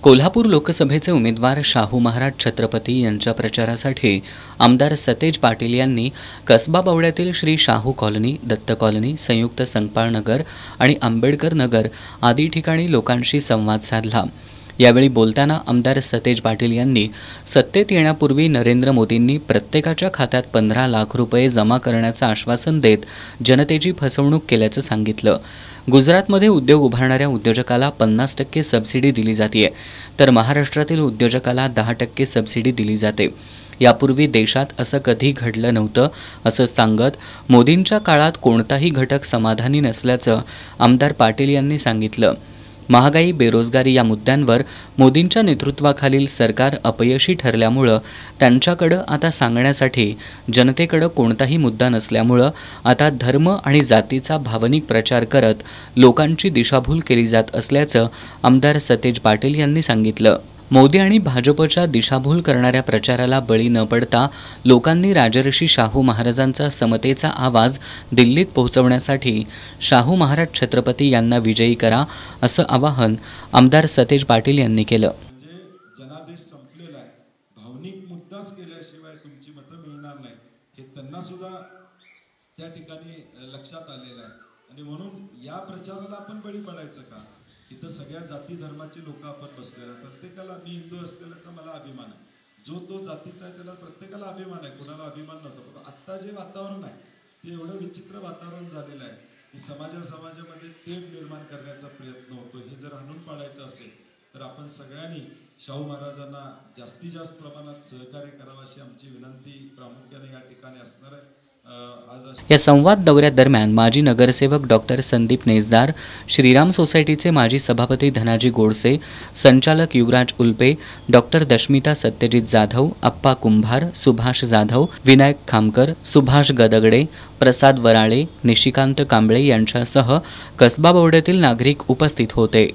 कोल्हापूर लोकसभेचे उमेदवार शाहू महाराज छत्रपती यांच्या प्रचारासाठी आमदार सतेज पाटील यांनी कसबा बावड्यातील श्री शाहू कॉलनी, दत्त कॉलनी, संयुक्त संकपाळ नगर आणि आंबेडकर नगर आदी ठिकाणी लोकांशी संवाद साधला। यावेळी बोलताना आमदार सतेज पाटील यांनी सत्तेत येण्यापूर्वी नरेंद्र मोदींनी प्रत्येकाच्या खात्यात 15 लाख रुपये जमा करण्याचं आश्वासन देत जनतेची फसवणूक केल्याचं सांगितलं। गुजरातमध्ये उद्योग उभारणाऱ्या उद्योजकाला 50% सबसिडी दिली जाते, तर महाराष्ट्रातील उद्योजकाला 10% सबसिडी दिली जाते। यापूर्वी देशात असं कधी घडलं नव्हतं असं सांगत मोदींच्या काळात कोणताही घटक समाधानी नसल्याचं आमदार पाटील यांनी सांगितलं। महागाई, बेरोजगारी या मुद्द्यांवर मोदींच्या नेतृत्वाखालील सरकार अपयशी ठरल्यामुळं त्यांच्याकडे आता सांगण्यासाठी जनतेकडे कोणताही मुद्दा नसल्यामुळं आता धर्म आणि जातीचा भावनिक प्रचार करत लोकांची दिशाभूल केली जात असल्याचं आमदार सतेज पाटील यांनी सांगितलं। मोदी आणि भाजपच्या दिशाभूल करणाऱ्या प्रचाराला बळी न पडता लोकांनी राजर्षी शाहू महाराजांचा समतेचा आवाज दिल्लीत पोहोचवण्यासाठी शाहू महाराज छत्रपती यांना विजयी करा असं आवाहन आमदार सतेज पाटील यांनी केलं। जनादेश संपलेला आहे, भावनिक मुद्दाच केल्याशिवाय तुमची मतं मिळणार नाही हे त्यांना सुद्धा त्या ठिकाणी लक्षात आलेलं आहे आणि म्हणून या प्रचाराला आपण बळी पडायचं का? इथं सगळ्या जाती धर्माचे लोक आपण बसलेले आहेत। प्रत्येकाला मी हिंदू असलेल्याचा मला अभिमान आहे, जो तो जातीचा आहे त्याला प्रत्येकाला अभिमान आहे, कोणाला अभिमान नव्हता। पण आत्ता जे वातावरण आहे ते एवढं विचित्र वातावरण झालेलं आहे की समाजामध्ये तेढ निर्माण करण्याचा प्रयत्न होतो। हे जर हाणून पाडायचं असेल तर आपण सगळ्यांनी शाहू महाराजांना जास्तीत जास्त प्रमाणात सहकार्य करावं अशी आमची विनंती प्रामुख्याने या ठिकाणी असणार आहे। या संवाद दौऱ्यादरम्यान माजी नगरसेवक डॉक्टर संदीप नेजदार, श्रीराम सोसायटीचे माजी सभापती धनाजी गोडसे, संचालक युवराज उल्पे, डॉक्टर दशमिता सत्यजित जाधव, अप्पा कुंभार, सुभाष जाधव, विनायक खामकर, सुभाष गदगडे, प्रसाद वराळे, निशिकांत कांबळे यांच्यासह कसबा बावड्यातील नागरिक उपस्थित होते।